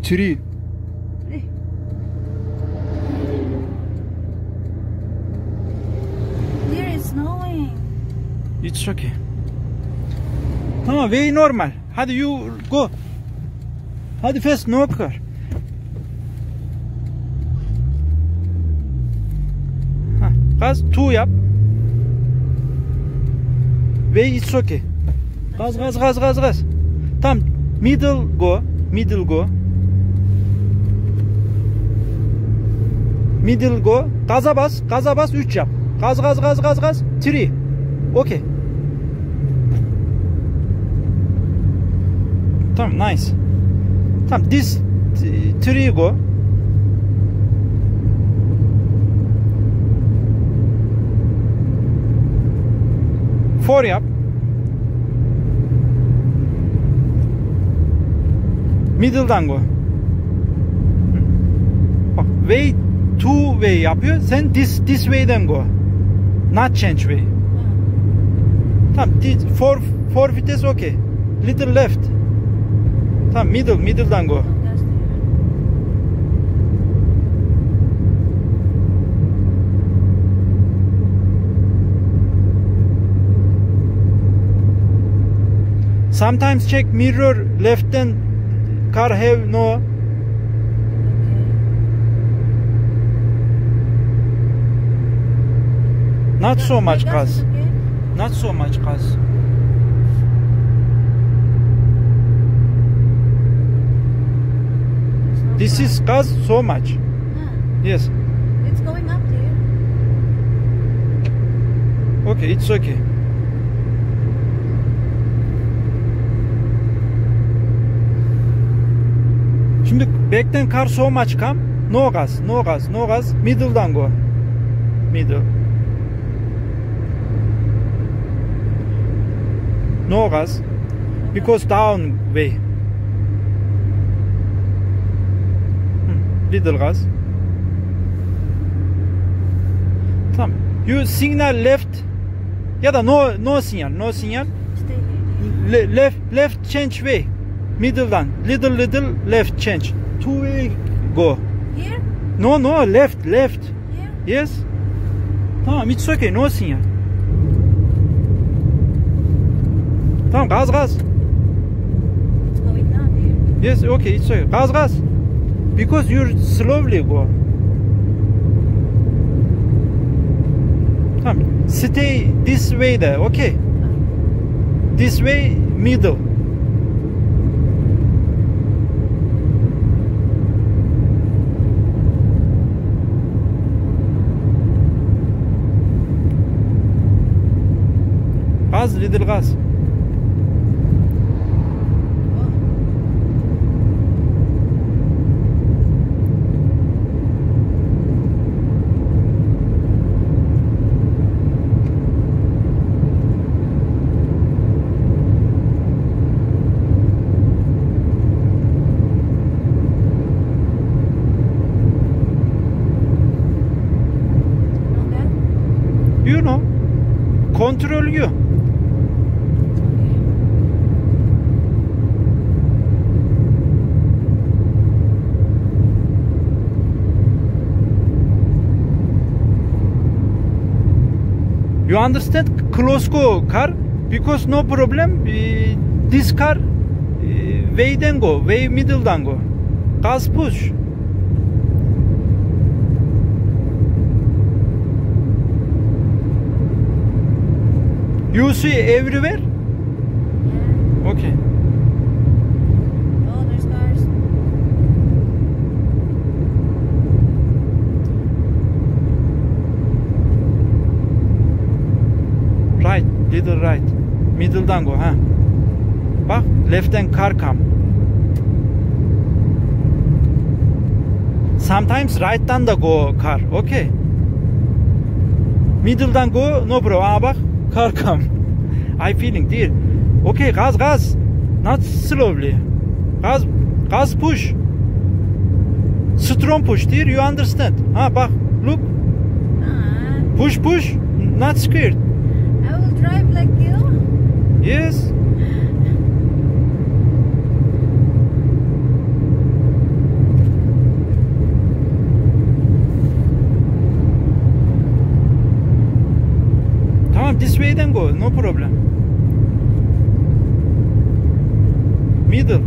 Three. Here it's snowing. It's okay. Tamam, way normal. Hadi you go. Hadi fast, no car. Gaz 2 yap. Way it's okay. Gaz gaz gaz gaz gaz. Tam middle go. Middle go. Middle go. Gaza bas. Gaza bas 3 yap. Gaz gaz gaz gaz gaz. 3. Okay. Tamam, nice. Tamam, this 3 go. Four yap. Middle'dan go. Bak, way 2 way yapıyor. Sen this way'den go. Not change way. Tamam, four vites okay. Little left. Tamam, middle'dan go. Sometimes check mirror left'ten car have no. Not so much gas. Not so much gas. This is gas so much. Yes. It's going up there. Okay, it's okay. Şimdi back'ten car so much come. No gas, no gas, no gas. Middle'dan go. Middle. No gas. Because down way. Little gas. Tamam. You signal left. Ya da no signal, no signal. Stay here. Left change way. Middle'dan little left change. 2 way go. Here? No left. Here? Yes. Tamam, it's okay, no signal. Tamam, gaz. It's going down here. Yes, okay, it's okay. Gaz. Because you slowly go. Tamam. Stay this way there, okay. This way, middle. Gaz, little gaz. You know, control you. You understand? Close go car because no problem. This car way'den go, way middle'dan go. Gas push. You see everywhere? Yeah. Okay. Oh, there's cars. Right, little right. Middle'dan go, ha. Bak, left'ten car come. Sometimes right'tan da go car, okay. Middle'dan go, no bro. Aa bak, car come. I feeling dear. Okay, gaz. Not slowly. Gaz push. Strong push dear, you understand? Ha bak, look. Push. Not scared. I will drive like you. Yes. Tamam, this way then go. No problem. Middle.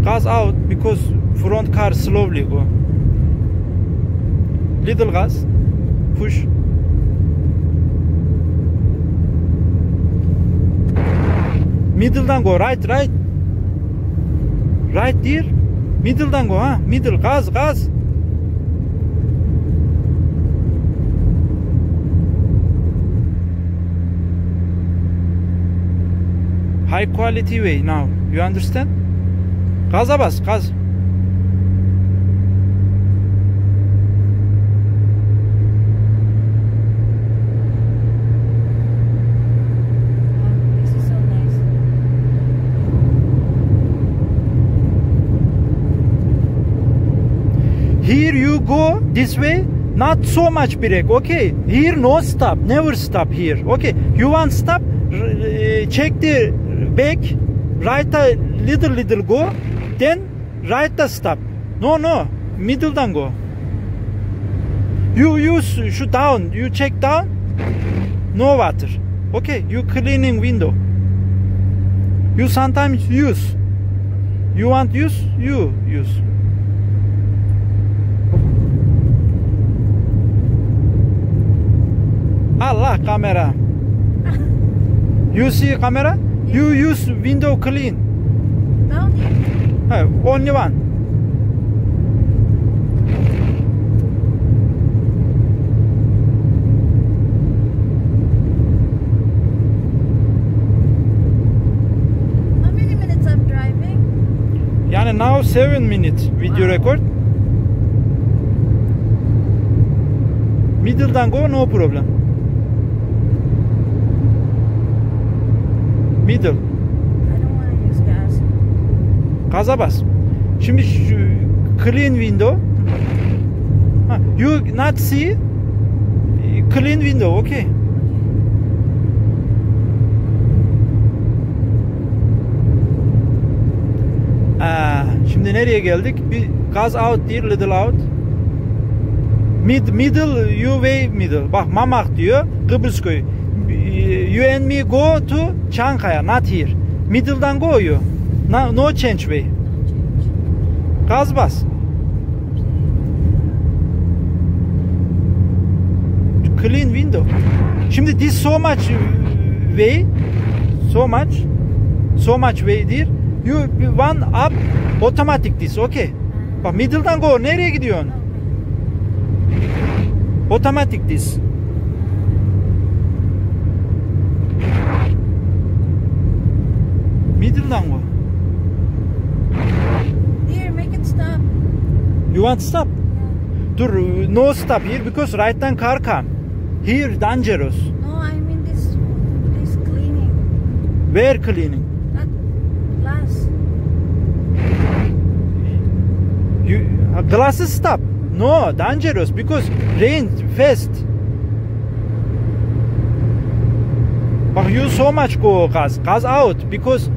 Gas out because front car slowly go. Little gas. Push. Middle'dan go. Right. Right dear. Middle'dan go ha. Middle. Gaz. High quality way now. You understand? Gaza bas. Gaz. This is so nice. Here you go this way, not so much brake, okay? Here no stop, never stop here, okay? You want stop, check the back, right a little go, then right the stop. No, middle'dan go. You shoot down, you check down, no water, okay? You cleaning window. You sometimes use. You want use, you use. Allah, camera. You see camera? You use window clean. Down here. Only one. How many minutes I'm driving? Yani now 7 minutes video Wow. record. Middle'dan go, no problem. Middle. I don't want to use gas. Gaza bas. Şimdi şu clean window. You not see clean window, okay? Şimdi nereye geldik? Bir gaz out değil, little out. Middle, you way middle. Bak Mamak diyor, Kıbrısköy. You and me go to Çankaya, not here. Middle'dan go you. No change way. Gaz bas. Clean window. Şimdi this so much way, so much way değil. You one up automatic this, okay. Bak middle'dan go, nereye gidiyorsun? Automatic this. Middle'dan go. Here, make it stop. You want stop? Yeah. Dur, no stop here because right'tan car come. Here dangerous. No, I mean this cleaning. Where cleaning? That glass. You glasses stop. No, dangerous because rain fast. But you so much go gas out because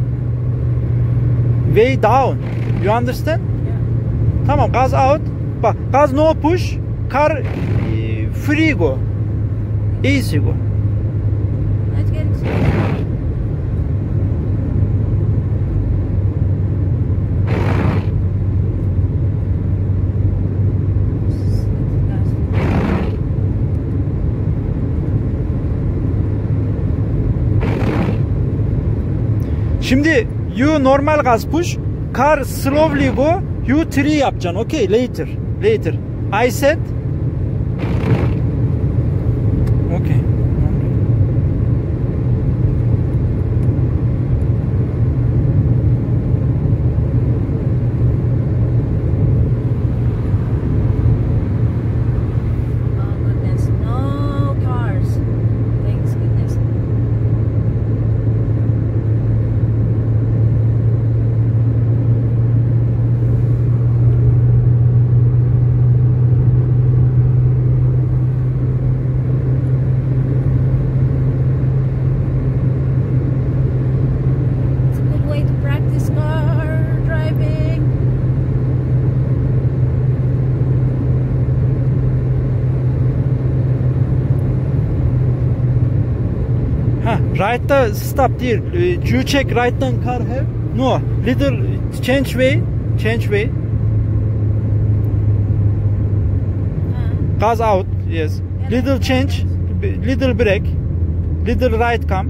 way down. You understand? Yeah. Tamam, gas out. Bak gas no push. Car free go. Easy go. Let's get started. Şimdi you normal gas push. Car slowly go. You 3 yapacaksın. Okay, later. I said. Okay. Oh goodness, no cars. Thanks goodness. Right'ta stop değil. You check right'tan car have? No. Little change way. Change way. Gas out. Yes. Little change. Little break. Little right come.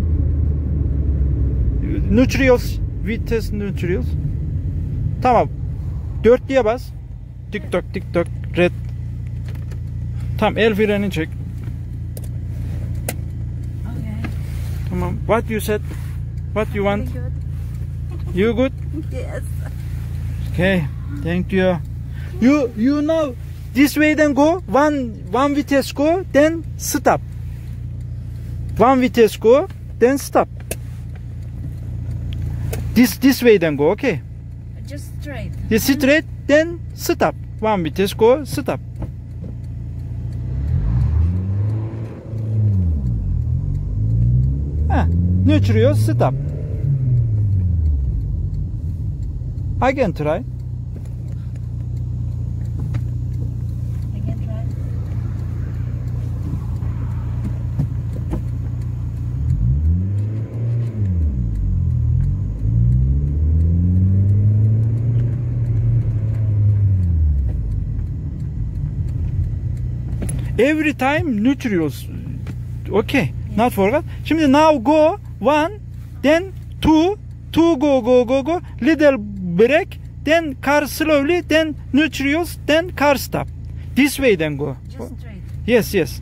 Neutrals. Vites neutrals. Tamam. 4'lüye bas. Tik tok tik tok. Red. Tamam, el freni çek. Okay. Tamam. What you said? What you want? Very good. You good? Yes. Okay. Thank you. You know this way then go. One vitesse go, then stop. One vitesse go, then stop. This way then go. Okay. Just straight. This straight, then stop. One vitesse go, stop. Neutral, stop. I can try. I can try. Every time neutrals. Okay. Not forget. Şimdi now go one, then two go. Little break, then car slowly, then neutrals, then car stop. This way then go. Just straight. Yes.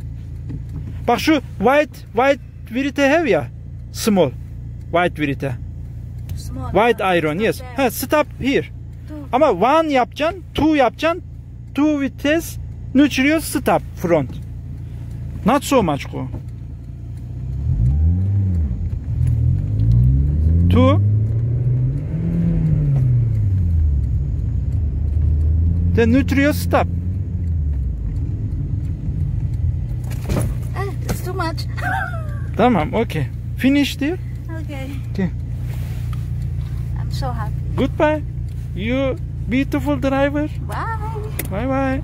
Bak şu white virite have ya. Small. White virite. Small. White iron. Yes. There. Ha, stop here. Two. Ama one yapacaksın, two yapacaksın. Two vites, neutral, stop front. Not so much go. Two. Then neutral, stop. It's too much. Tamam, okay. Finish there. Okay. Okay. I'm so happy. Goodbye. You beautiful driver. Bye. Bye bye.